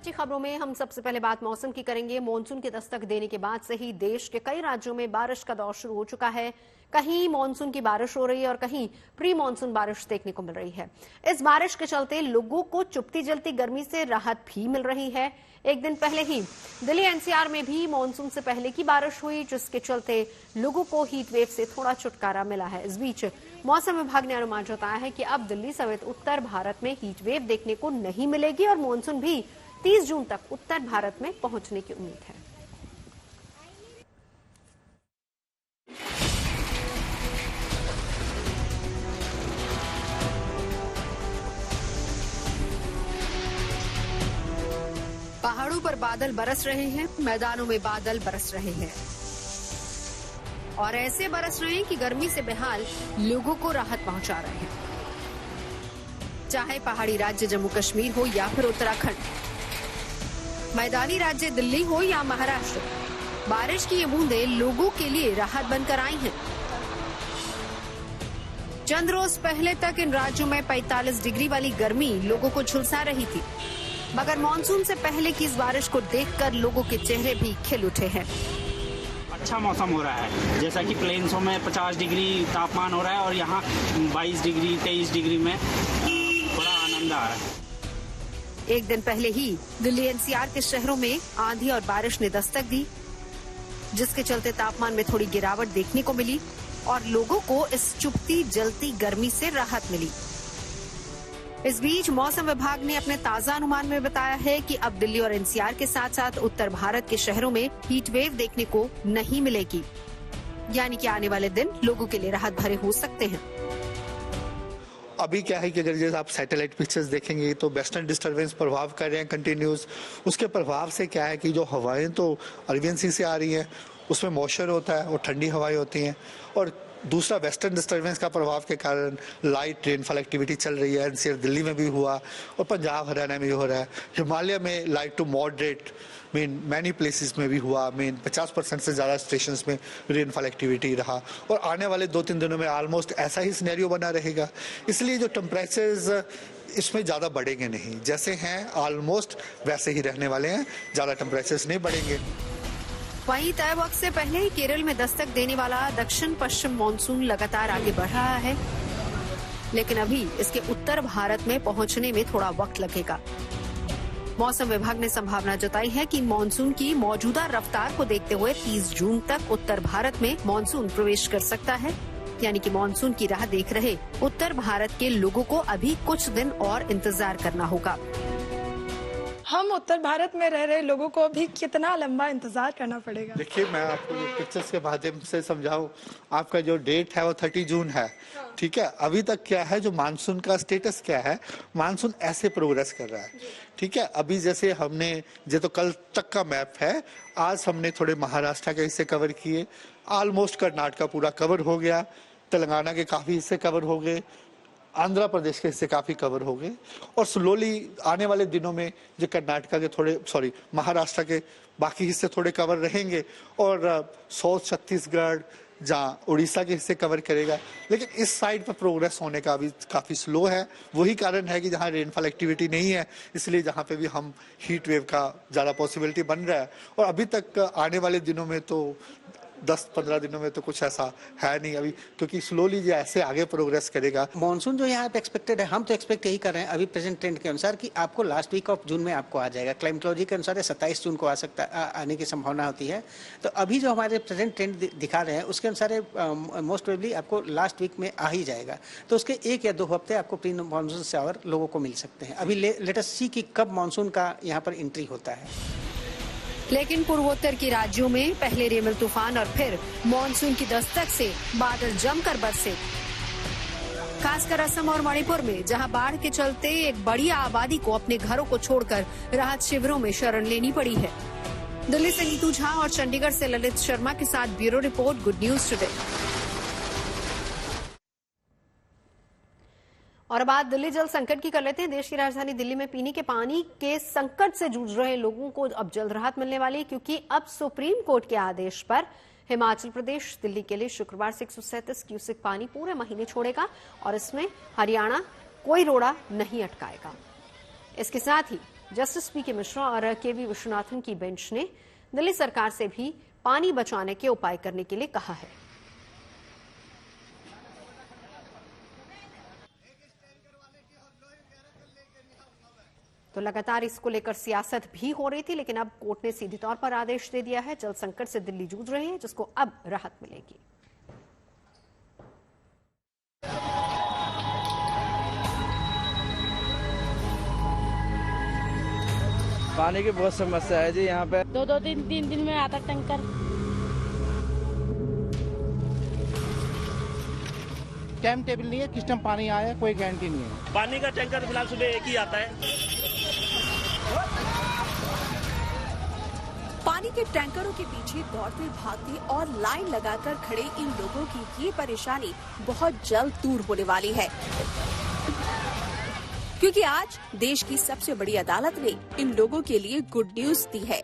ताजी खबरों में हम सबसे पहले बात मौसम की करेंगे। मानसून की दस्तक देने के बाद से ही देश के कई राज्यों में बारिश का दौर शुरू हो चुका है। कहीं मानसून की बारिश हो रही है और कहीं प्री मानसून बारिश देखने को मिल रही है। इस बारिश के चलते लोगों को चुपती जलती गर्मी से राहत भी मिल रही है। एक दिन पहले ही दिल्ली एनसीआर में भी मानसून से पहले की बारिश हुई, जिसके चलते लोगों को हीट वेव से थोड़ा छुटकारा मिला है। इस बीच मौसम विभाग ने अनुमान जताया है कि अब दिल्ली समेत उत्तर भारत में हीट वेव देखने को नहीं मिलेगी और मानसून भी 30 जून तक उत्तर भारत में पहुंचने की उम्मीद है। पहाड़ों पर बादल बरस रहे हैं, मैदानों में बादल बरस रहे हैं और ऐसे बरस रहे हैं कि गर्मी से बेहाल लोगों को राहत पहुंचा रहे हैं। चाहे पहाड़ी राज्य जम्मू कश्मीर हो या फिर उत्तराखंड, मैदानी राज्य दिल्ली हो या महाराष्ट्र, बारिश की ये बूंदें लोगों के लिए राहत बनकर आई हैं। चंद रोज पहले तक इन राज्यों में 45 डिग्री वाली गर्मी लोगों को झुलसा रही थी, मगर मानसून से पहले की इस बारिश को देखकर लोगों के चेहरे भी खिल उठे हैं। अच्छा मौसम हो रहा है, जैसा कि प्लेन्सों में 50 डिग्री तापमान हो रहा है और यहाँ 22 डिग्री 23 डिग्री में बड़ा आनंद आ रहा है। एक दिन पहले ही दिल्ली एनसीआर के शहरों में आंधी और बारिश ने दस्तक दी, जिसके चलते तापमान में थोड़ी गिरावट देखने को मिली और लोगों को इस चुपती जलती गर्मी से राहत मिली। इस बीच मौसम विभाग ने अपने ताजा अनुमान में बताया है कि अब दिल्ली और एनसीआर के साथ साथ उत्तर भारत के शहरों में हीट वेव देखने को नहीं मिलेगी, यानी कि आने वाले दिन लोगों के लिए राहत भरे हो सकते हैं। अभी क्या है कि अगर जैसे आप सैटेलाइट पिक्चर्स देखेंगे तो वेस्टर्न डिस्टर्बेंस प्रभाव कर रहे हैं कंटिन्यूस। उसके प्रभाव से क्या है कि जो हवाएं तो अरबियन सी से आ रही हैं, उसमें मॉइस्चर होता है और ठंडी हवाएं होती हैं, और दूसरा वेस्टर्न डिस्टर्बेंस का प्रभाव के कारण लाइट रेनफॉल एक्टिविटी चल रही है। एनसीआर दिल्ली में भी हुआ और पंजाब हरियाणा में भी हो रहा है। हिमालय में light to moderate many places में भी हुआ। 50% से ज़्यादा स्टेशंस में रेनफॉल एक्टिविटी रहा और आने वाले 2-3 दिनों में ऑलमोस्ट ऐसा ही सिनेरियो बना रहेगा। इसलिए जो टेम्परेचर्स इसमें ज़्यादा बढ़ेंगे नहीं, जैसे हैं ऑलमोस्ट वैसे ही रहने वाले हैं, ज़्यादा टेम्परेचर्स नहीं बढ़ेंगे। वहीं तय वक्त से पहले ही केरल में दस्तक देने वाला दक्षिण पश्चिम मानसून लगातार आगे बढ़ रहा है, लेकिन अभी इसके उत्तर भारत में पहुंचने में थोड़ा वक्त लगेगा। मौसम विभाग ने संभावना जताई है कि मानसून की मौजूदा रफ्तार को देखते हुए 30 जून तक उत्तर भारत में मानसून प्रवेश कर सकता है, यानी कि मानसून की राह देख रहे उत्तर भारत के लोगों को अभी कुछ दिन और इंतजार करना होगा। हम उत्तर भारत में रह रहे लोगों को अभी कितना लंबा इंतजार करना पड़ेगा। देखिए, मैं आपको पिक्चर्स के माध्यम से समझाऊं, आपका जो डेट है वो 30 जून है, ठीक है। अभी तक क्या है, जो मानसून का स्टेटस क्या है, मानसून ऐसे प्रोग्रेस कर रहा है, ठीक है। अभी जैसे हमने जो तो कल तक का मैप है, आज हमने थोड़े महाराष्ट्र के हिस्से कवर किए, ऑलमोस्ट कर्नाटक पूरा कवर हो गया, तेलंगाना के काफी हिस्से कवर हो गए, आंध्र प्रदेश के हिस्से काफी कवर हो गए और स्लोली आने वाले दिनों में जो कर्नाटक के महाराष्ट्र के बाकी हिस्से थोड़े कवर रहेंगे और साउथ छत्तीसगढ़ जहाँ उड़ीसा के हिस्से कवर करेगा। लेकिन इस साइड पर प्रोग्रेस होने का अभी काफी स्लो है। वही कारण है कि जहाँ रेनफॉल एक्टिविटी नहीं है, इसलिए जहाँ पे भी हम हीट वेव का ज्यादा पॉसिबिलिटी बन रहा है। और अभी तक आने वाले दिनों में तो 10-15 दिनों में तो कुछ ऐसा है नहीं अभी, क्योंकि स्लोली जो ऐसे आगे प्रोग्रेस करेगा। मॉनसून जो यहाँ पे एक्सपेक्टेड है, हम तो एक्सपेक्ट यही कर रहे हैं अभी प्रेजेंट ट्रेंड के अनुसार कि आपको लास्ट वीक ऑफ जून में आपको आ जाएगा। क्लाइमेटोलॉजी के अनुसार 27 जून को आने की संभावना होती है। तो अभी जो हमारे प्रेजेंट ट्रेंड दिखा रहे हैं उसके अनुसार मोस्ट प्रोबेबली आपको लास्ट वीक में आ ही जाएगा। तो उसके 1 या 2 हफ्ते आपको प्री मानसून शावर लोगों को मिल सकते हैं। अभी लेट अस सी कि कब मानसून का यहाँ पर एंट्री होता है। लेकिन पूर्वोत्तर के राज्यों में पहले रेमल तूफान और फिर मानसून की दस्तक से बादल जमकर बरसे। खासकर असम और मणिपुर में, जहां बाढ़ के चलते एक बड़ी आबादी को अपने घरों को छोड़कर राहत शिविरों में शरण लेनी पड़ी है। दिल्ली से नीतू झा और चंडीगढ़ से ललित शर्मा के साथ bureau report, good news today. और अब बात दिल्ली जल संकट की कर लेते हैं। देश की राजधानी दिल्ली में पीने के पानी के संकट से जूझ रहे लोगों को अब जल्द राहत मिलने वाली है, क्योंकि अब सुप्रीम कोर्ट के आदेश पर हिमाचल प्रदेश दिल्ली के लिए शुक्रवार से 137 क्यूसेक पानी पूरे महीने छोड़ेगा और इसमें हरियाणा कोई रोड़ा नहीं अटकाएगा। इसके साथ ही जस्टिस पी.के. मिश्रा और के.वी. विश्वनाथन की बेंच ने दिल्ली सरकार से भी पानी बचाने के उपाय करने के लिए कहा है। तो लगातार इसको लेकर सियासत भी हो रही थी, लेकिन अब कोर्ट ने सीधे तौर पर आदेश दे दिया है। जल संकट से दिल्ली जूझ रही है, जिसको अब राहत मिलेगी। पानी की बहुत समस्या है जी यहाँ पे। दो तीन दिन में आता टैंकर। टाइम टेबल नहीं है, किस टाइम पानी आया कोई गारंटी नहीं है। पानी का टैंकर फिलहाल सुबह एक ही आता है। पानी के टैंकरों के पीछे दौड़ते भागते और लाइन लगाकर खड़े इन लोगों की ये परेशानी बहुत जल्द दूर होने वाली है, क्योंकि आज देश की सबसे बड़ी अदालत ने इन लोगों के लिए गुड न्यूज दी है।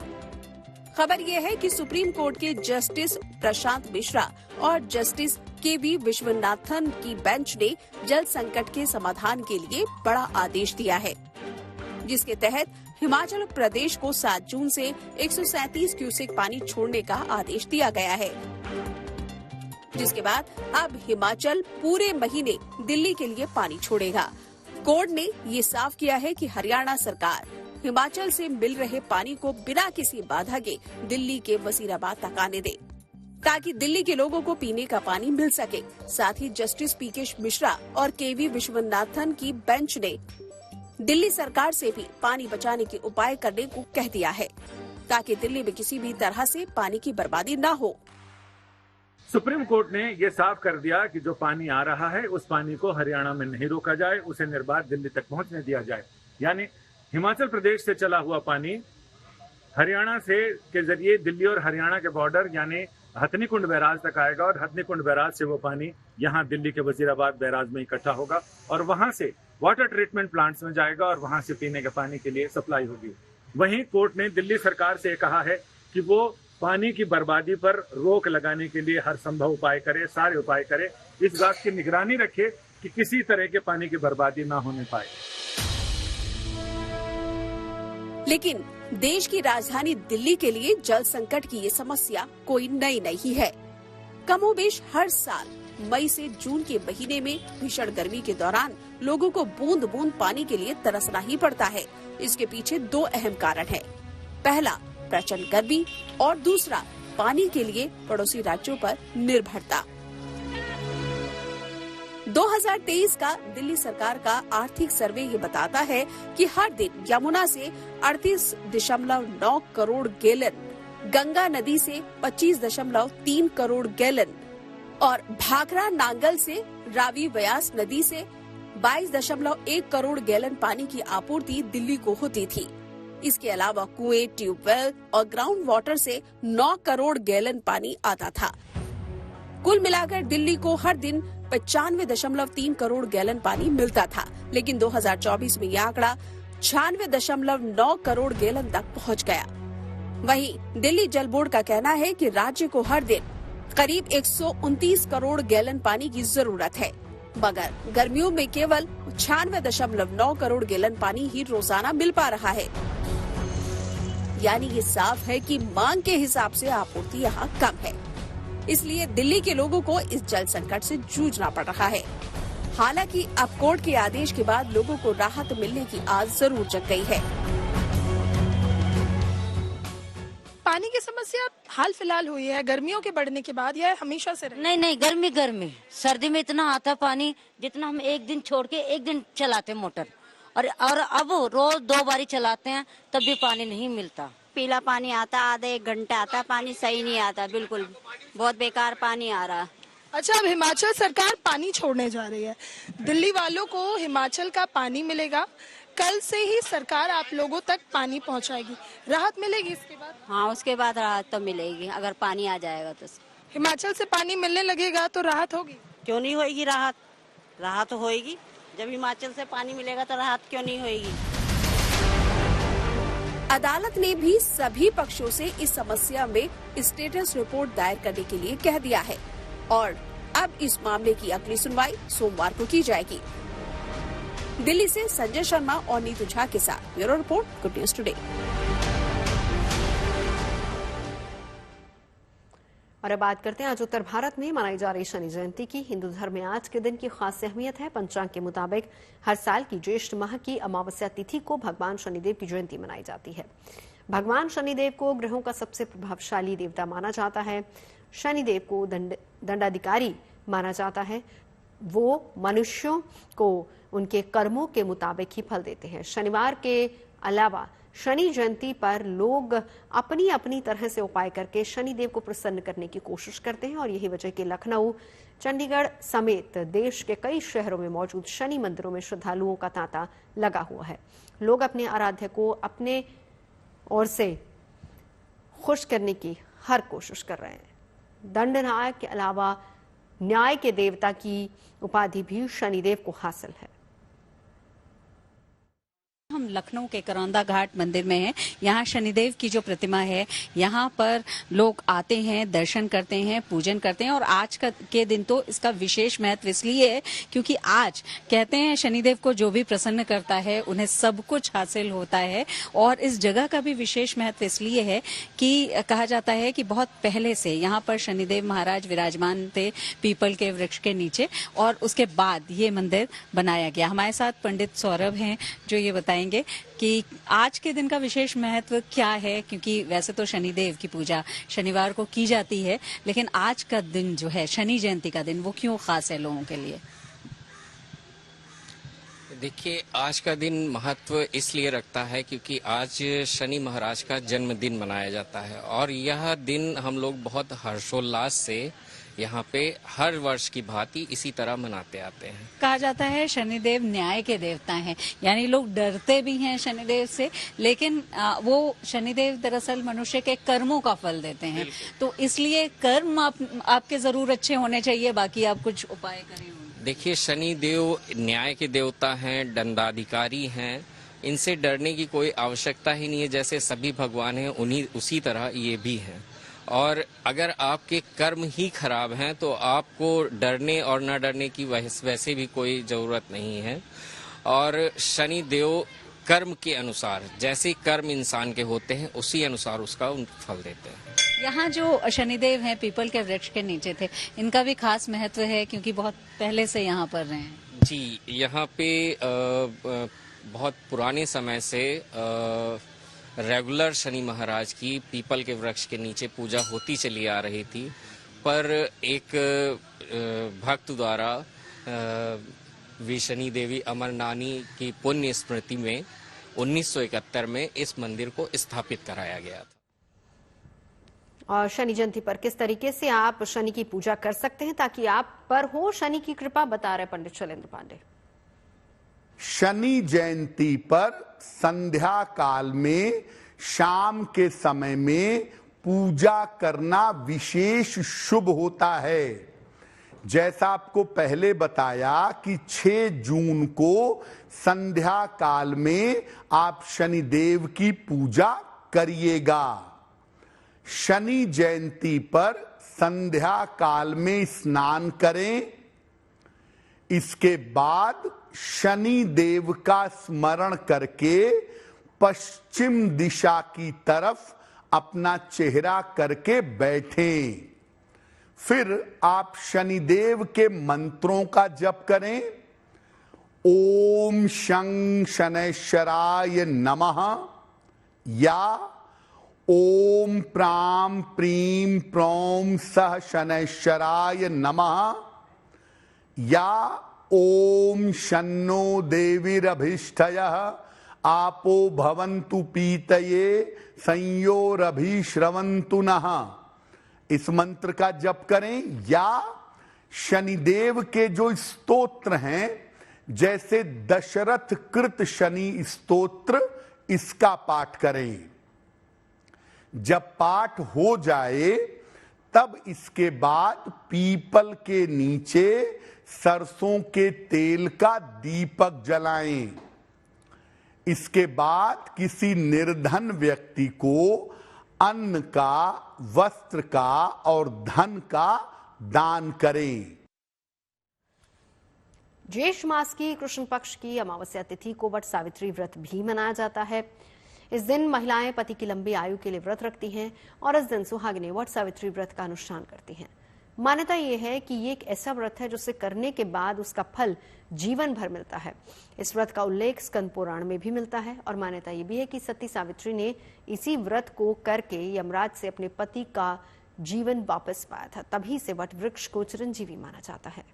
खबर ये है कि सुप्रीम कोर्ट के जस्टिस प्रशांत मिश्रा और जस्टिस के.वी. विश्वनाथन की बेंच ने जल संकट के समाधान के लिए बड़ा आदेश दिया है, जिसके तहत हिमाचल प्रदेश को 7 जून से 137 क्यूसेक पानी छोड़ने का आदेश दिया गया है, जिसके बाद अब हिमाचल पूरे महीने दिल्ली के लिए पानी छोड़ेगा। कोर्ट ने ये साफ किया है कि हरियाणा सरकार हिमाचल से मिल रहे पानी को बिना किसी बाधा के दिल्ली के वजीराबाद तक आने दे, ताकि दिल्ली के लोगों को पीने का पानी मिल सके। साथ ही जस्टिस पी.के. मिश्रा और के.वी. विश्वनाथन की बेंच ने दिल्ली सरकार से भी पानी बचाने के उपाय करने को कह दिया है, ताकि दिल्ली में किसी भी तरह से पानी की बर्बादी न हो। सुप्रीम कोर्ट ने ये साफ कर दिया कि जो पानी आ रहा है उस पानी को हरियाणा में नहीं रोका जाए, उसे निर्बाध दिल्ली तक पहुंचने दिया जाए। यानी हिमाचल प्रदेश से चला हुआ पानी हरियाणा से के जरिए दिल्ली और हरियाणा के बॉर्डर यानी हथनीकुंड बैराज तक आएगा और हथनीकुंड बैराज से वो पानी यहाँ दिल्ली के वजीराबाद बैराज में इकट्ठा होगा और वहां से वाटर ट्रीटमेंट प्लांट्स में जाएगा और वहां से पीने के पानी के लिए सप्लाई होगी। वहीं कोर्ट ने दिल्ली सरकार से कहा है कि वो पानी की बर्बादी पर रोक लगाने के लिए हर संभव उपाय करे, सारे उपाय करे, इस बात की निगरानी रखे कि किसी तरह के पानी की बर्बादी ना होने पाए। लेकिन देश की राजधानी दिल्ली के लिए जल संकट की ये समस्या कोई नई नहीं है। कमोबेश हर साल मई से जून के महीने में भीषण गर्मी के दौरान लोगों को बूंद बूंद पानी के लिए तरसना ही पड़ता है। इसके पीछे 2 अहम कारण है। पहला प्रचंड गर्मी और दूसरा पानी के लिए पड़ोसी राज्यों पर निर्भरता। 2023 का दिल्ली सरकार का आर्थिक सर्वे ये बताता है कि हर दिन यमुना से 38.9 करोड़ गैलन, गंगा नदी से 25.3 करोड़ गैलन और भाखरा नांगल से रावी व्यास नदी से 22.1 करोड़ गैलन पानी की आपूर्ति दिल्ली को होती थी। इसके अलावा कुएं, ट्यूबवेल और ग्राउंड वाटर से 9 करोड़ गैलन पानी आता था। कुल मिलाकर दिल्ली को हर दिन 95.3 करोड़ गैलन पानी मिलता था, लेकिन 2024 में यह आंकड़ा 96.9 करोड़ गैलन तक पहुंच गया। वहीं दिल्ली जल बोर्ड का कहना है कि राज्य को हर दिन करीब 129 करोड़ गैलन पानी की जरूरत है, मगर गर्मियों में केवल 96.9 करोड़ गैलन पानी ही रोजाना मिल पा रहा है। यानी ये साफ है कि मांग के हिसाब से आपूर्ति यहाँ कम है, इसलिए दिल्ली के लोगों को इस जल संकट से जूझना पड़ रहा है। हालांकि अब कोर्ट के आदेश के बाद लोगों को राहत मिलने की आस जरूर जग गई है। पानी की समस्या हाल फिलहाल हुई है गर्मियों के बढ़ने के बाद या हमेशा से रही? नहीं, गर्मी सर्दी में इतना आता पानी जितना हम एक दिन छोड़ के एक दिन चलाते मोटर, और अब रोज 2 बारी चलाते हैं तब भी पानी नहीं मिलता। पीला पानी आता, आधा 1 घंटा आता, पानी सही नहीं आता, बिल्कुल बहुत बेकार पानी आ रहा। अच्छा, अब हिमाचल सरकार पानी छोड़ने जा रही है, दिल्ली वालों को हिमाचल का पानी मिलेगा। कल से ही सरकार आप लोगों तक पानी पहुंचाएगी, राहत मिलेगी इसके बाद? हाँ, उसके बाद राहत तो मिलेगी, अगर पानी आ जाएगा तो। हिमाचल से पानी मिलने लगेगा तो राहत होगी? क्यों नहीं होगी राहत? राहत होगी, जब हिमाचल से पानी मिलेगा तो राहत क्यों नहीं होगी? अदालत ने भी सभी पक्षों से इस समस्या में स्टेटस रिपोर्ट दायर करने के लिए कह दिया है और अब इस मामले की अगली सुनवाई सोमवार को की जाएगी। दिल्ली से संजय शर्मा और नीतू झा के साथ bureau report, good news today. और अब बात करते हैं आज उत्तर भारत में मनाई जा रही शनि जयंती की। हिंदू धर्म में आज के दिन की खास अहमियत है। पंचांग के मुताबिक हर साल की ज्येष्ठ माह की अमावस्या तिथि को भगवान शनिदेव की जयंती मनाई जाती है। भगवान शनिदेव को ग्रहों का सबसे प्रभावशाली देवता माना जाता है। शनिदेव को दंडाधिकारी माना जाता है। वो मनुष्यों को उनके कर्मों के मुताबिक ही फल देते हैं। शनिवार के अलावा शनि जयंती पर लोग अपनी अपनी तरह से उपाय करके शनिदेव को प्रसन्न करने की कोशिश करते हैं और यही वजह कि लखनऊ, चंडीगढ़ समेत देश के कई शहरों में मौजूद शनि मंदिरों में श्रद्धालुओं का तांता लगा हुआ है। लोग अपने आराध्य को अपने ओर से खुश करने की हर कोशिश कर रहे हैं। दंडनायक के अलावा न्याय के देवता की उपाधि भी शनिदेव को हासिल है। हम लखनऊ के करौंदा घाट मंदिर में हैं। यहाँ शनिदेव की जो प्रतिमा है, यहाँ पर लोग आते हैं, दर्शन करते हैं, पूजन करते हैं। और आज के दिन तो इसका विशेष महत्व इसलिए है क्योंकि आज कहते हैं शनिदेव को जो भी प्रसन्न करता है उन्हें सब कुछ हासिल होता है। और इस जगह का भी विशेष महत्व इसलिए है कि कहा जाता है कि बहुत पहले से यहाँ पर शनिदेव महाराज विराजमान थे पीपल के वृक्ष के नीचे, और उसके बाद ये मंदिर बनाया गया। हमारे साथ पंडित सौरभ हैं जो ये बताएंगे कि आज के दिन का विशेष महत्व क्या है, क्योंकि वैसे तो शनिदेव की पूजा शनिवार को की जाती है, लेकिन आज का दिन जो है शनि जयंती का दिन वो क्यों खास है लोगों के लिए? देखिए, आज का दिन महत्व इसलिए रखता है क्योंकि आज शनि महाराज का जन्मदिन मनाया जाता है और यह दिन हम लोग बहुत हर्षोल्लास से यहाँ पे हर वर्ष की भांति इसी तरह मनाते आते हैं। कहा जाता है शनिदेव न्याय के देवता हैं, यानी लोग डरते भी हैं शनिदेव से, लेकिन वो शनिदेव दरअसल मनुष्य के कर्मों का फल देते हैं। तो इसलिए कर्म आपके जरूर अच्छे होने चाहिए, बाकी आप कुछ उपाय करें। देखिए, शनिदेव न्याय के देवता हैं, दंडाधिकारी हैं, इनसे डरने की कोई आवश्यकता ही नहीं है। जैसे सभी भगवान हैं उसी तरह ये भी हैं। और अगर आपके कर्म ही खराब हैं तो आपको डरने और न डरने की वैसे भी कोई जरूरत नहीं है। और शनि देव कर्म के अनुसार, जैसे कर्म इंसान के होते हैं उसी अनुसार उसका फल देते हैं। यहाँ जो शनिदेव हैं पीपल के वृक्ष के नीचे थे, इनका भी खास महत्व है क्योंकि बहुत पहले से यहाँ पर रहे हैं। जी, यहाँ पे बहुत पुराने समय से रेगुलर शनि महाराज की पीपल के वृक्ष के नीचे पूजा होती चली आ रही थी, पर एक भक्त द्वारा वी शनि देवी अमरनानी की पुण्य स्मृति में 1971 में इस मंदिर को स्थापित कराया गया था। और शनि जयंती पर किस तरीके से आप शनि की पूजा कर सकते हैं ताकि आप पर हो शनि की कृपा, बता रहे पंडित शैलेंद्र पांडे। शनि जयंती पर संध्या काल में शाम के समय में पूजा करना विशेष शुभ होता है। जैसा आपको पहले बताया कि 6 जून को संध्या काल में आप शनि देव की पूजा करिएगा। शनि जयंती पर संध्या काल में स्नान करें। इसके बाद शनि देव का स्मरण करके पश्चिम दिशा की तरफ अपना चेहरा करके बैठें। फिर आप शनिदेव के मंत्रों का जप करें। ओम शं शनैश्वराय नमः, या ओम प्राम प्रीम प्रौम सह शनैश्वराय नमः, या ओम शन्नो देवीरभिष्टयः आपो भवन्तु पीतये संयोरभिश्रवन्तु नः। इस मंत्र का जप करें। या शनिदेव के जो स्तोत्र हैं, जैसे दशरथ कृत शनि स्तोत्र, इसका पाठ करें। जब पाठ हो जाए तब इसके बाद पीपल के नीचे सरसों के तेल का दीपक जलाएं। इसके बाद किसी निर्धन व्यक्ति को अन्न का, वस्त्र का और धन का दान करें। ज्येष्ठ मास की कृष्ण पक्ष की अमावस्या तिथि को वट सावित्री व्रत भी मनाया जाता है। इस दिन महिलाएं पति की लंबी आयु के लिए व्रत रखती हैं और इस दिन सुहागिनें वट सावित्री व्रत का अनुष्ठान करती हैं। मान्यता यह है कि ये एक ऐसा व्रत है जिसे करने के बाद उसका फल जीवन भर मिलता है। इस व्रत का उल्लेख स्कंद पुराण में भी मिलता है और मान्यता यह भी है कि सती सावित्री ने इसी व्रत को करके यमराज से अपने पति का जीवन वापस पाया था। तभी से वट वृक्ष को चिरंजीवी माना जाता है।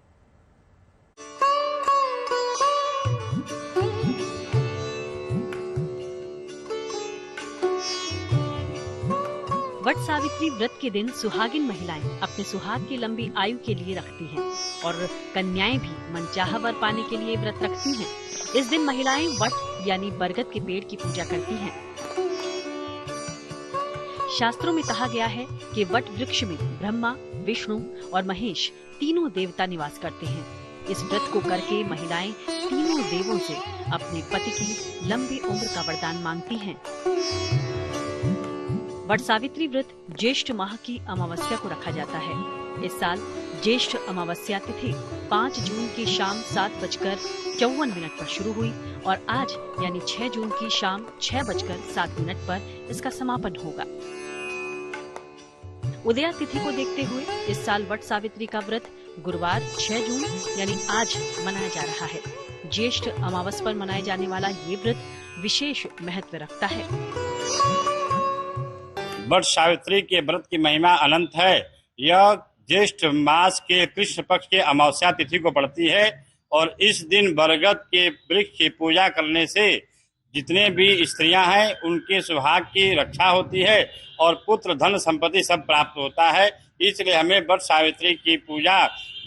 वट सावित्री व्रत के दिन सुहागिन महिलाएं अपने सुहाग की लंबी आयु के लिए रखती हैं और कन्याएं भी मनचाहा वर पाने के लिए व्रत रखती हैं। इस दिन महिलाएं वट यानी बरगद के पेड़ की पूजा करती हैं। शास्त्रों में कहा गया है कि वट वृक्ष में ब्रह्मा, विष्णु और महेश तीनों देवता निवास करते हैं। इस व्रत को करके महिलाएं तीनों देवों से अपने पति की लंबी उम्र का वरदान मांगती हैं। वट सावित्री व्रत ज्येष्ठ माह की अमावस्या को रखा जाता है। इस साल ज्येष्ठ अमावस्या तिथि 5 जून की शाम 7:54 पर शुरू हुई और आज यानी 6 जून की शाम 6:07 पर इसका समापन होगा। उदया तिथि को देखते हुए इस साल वट सावित्री का व्रत गुरुवार 6 जून यानी आज मनाया जा रहा है। ज्येष्ठ अमावस पर मनाए जाने वाला ये व्रत विशेष महत्व रखता है। वट सावित्री के व्रत की महिमा अनंत है। यह ज्येष्ठ मास के कृष्ण पक्ष के अमावस्या तिथि को पड़ती है और इस दिन बरगद के वृक्ष की पूजा करने से जितने भी स्त्रियां हैं उनके सुहाग की रक्षा होती है और पुत्र धन संपत्ति सब प्राप्त होता है। इसलिए हमें वट सावित्री की पूजा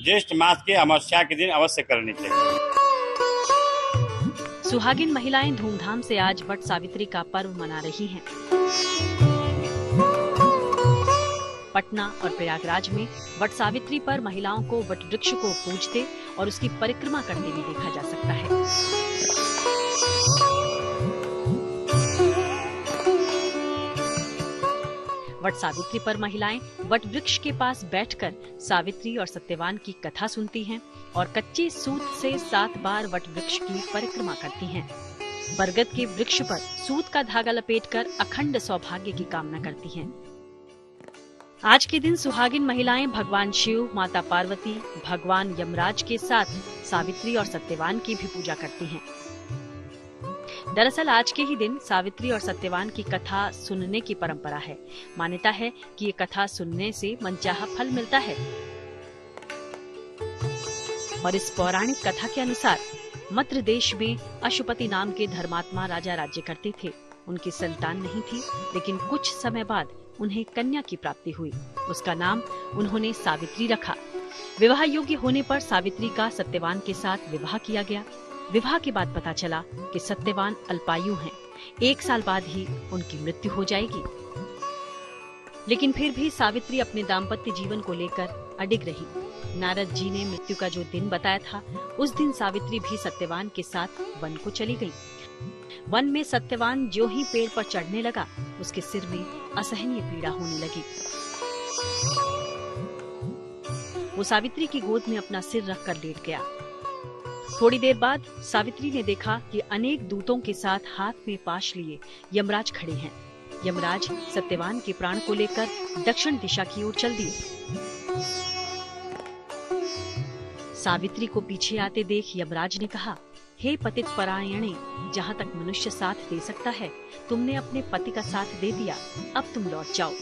ज्येष्ठ मास के अमावस्या के दिन अवश्य करनी चाहिए। सुहागिन महिलाएं धूमधाम से आज वट सावित्री का पर्व मना रही हैं। पटना और प्रयागराज में वट सावित्री पर महिलाओं को वट वृक्ष को पूजते और उसकी परिक्रमा करते भी देखा जा सकता है। वट सावित्री पर महिलाएं वट वृक्ष के पास बैठकर सावित्री और सत्यवान की कथा सुनती हैं और कच्चे सूत से 7 बार वट वृक्ष की परिक्रमा करती हैं। बरगद के वृक्ष पर सूत का धागा लपेटकर अखंड सौभाग्य की कामना करती हैं। आज के दिन सुहागिन महिलाएं भगवान शिव, माता पार्वती, भगवान यमराज के साथ सावित्री और सत्यवान की भी पूजा करती हैं। दरअसल आज के ही दिन सावित्री और सत्यवान की कथा सुनने की परंपरा है। मान्यता है कि ये कथा सुनने से मनचाहा फल मिलता है। और इस पौराणिक कथा के अनुसार मद्र देश में अशुपति नाम के धर्मात्मा राजा राज्य करते थे। उनकी संतान नहीं थी, लेकिन कुछ समय बाद उन्हें कन्या की प्राप्ति हुई। उसका नाम उन्होंने सावित्री रखा। विवाह योग्य होने पर सावित्री का सत्यवान के साथ विवाह किया गया। विवाह के बाद पता चला कि सत्यवान अल्पायु हैं। 1 साल बाद ही उनकी मृत्यु हो जाएगी। लेकिन फिर भी सावित्री अपने दाम्पत्य जीवन को लेकर अडिग रही। नारद जी ने मृत्यु का जो दिन बताया था, उस दिन सावित्री भी सत्यवान के साथ वन को चली गई। वन में सत्यवान जो ही पेड़ पर चढ़ने लगा, उसके सिर में असहनीय पीड़ा होने लगी। वो सावित्री की गोद में अपना सिर रखकर लेट गया। थोड़ी देर बाद सावित्री ने देखा कि अनेक दूतों के साथ हाथ में पाश लिए यमराज खड़े हैं। यमराज सत्यवान के प्राण को लेकर दक्षिण दिशा की ओर चल दिए। सावित्री को पीछे आते देख यमराज ने कहा, हे पतित परायणे, जहाँ तक मनुष्य साथ दे सकता है, तुमने अपने पति का साथ दे दिया, अब तुम लौट जाओ।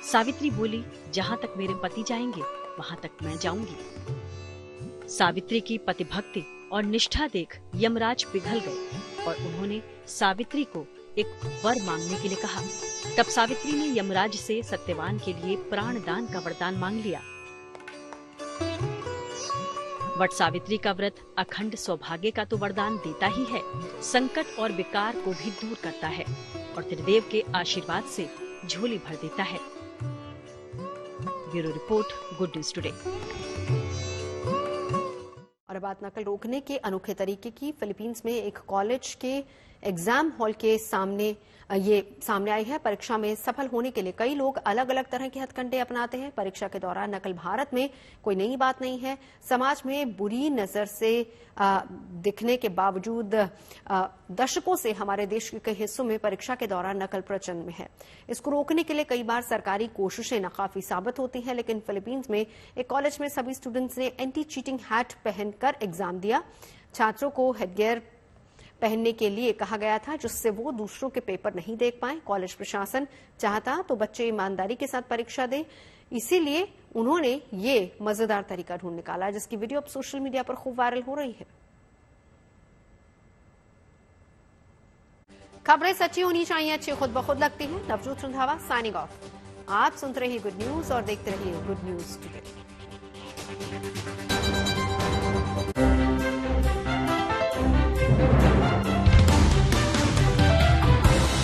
सावित्री बोली, जहाँ तक मेरे पति जाएंगे वहाँ तक मैं जाऊंगी। सावित्री की पतिभक्ति और निष्ठा देख यमराज पिघल गए और उन्होंने सावित्री को एक वर मांगने के लिए कहा। तब सावित्री ने यमराज से सत्यवान के लिए प्राण दान का वरदान मांग लिया। वट सावित्री का व्रत अखंड सौभाग्य का तो वरदान देता ही है, संकट और विकार को भी दूर करता है और त्रिदेव के आशीर्वाद से झोली भर देता है। Bureau report, good news today. और बात नकल रोकने के अनोखे तरीके की। फिलीपींस में एक कॉलेज के एग्जाम हॉल के सामने आई है। परीक्षा में सफल होने के लिए कई लोग अलग अलग तरह के हथकंडे अपनाते हैं। परीक्षा के दौरान नकल भारत में कोई नई बात नहीं है। समाज में बुरी नजर से दिखने के बावजूद दशकों से हमारे देश के कई हिस्सों में परीक्षा के दौरान नकल प्रचलन में है। इसको रोकने के लिए कई बार सरकारी कोशिशें नाकाफी साबित होती हैं, लेकिन फिलीपींस में एक कॉलेज में सभी स्टूडेंट्स ने एंटी चीटिंग हैट पहनकर एग्जाम दिया। छात्रों को हेडगियर पहनने के लिए कहा गया था, जिससे वो दूसरों के पेपर नहीं देख पाए। कॉलेज प्रशासन चाहता तो बच्चे ईमानदारी के साथ परीक्षा दें, इसीलिए उन्होंने ये मजेदार तरीका ढूंढ निकाला, जिसकी वीडियो अब सोशल मीडिया पर खूब वायरल हो रही है। खबरें सच्ची होनी चाहिए, अच्छी खुद ब खुद लगती हैं। Navjot Randhawa signing off. आप सुनते रहिए गुड न्यूज और देखते रहिए गुड न्यूज टुडे।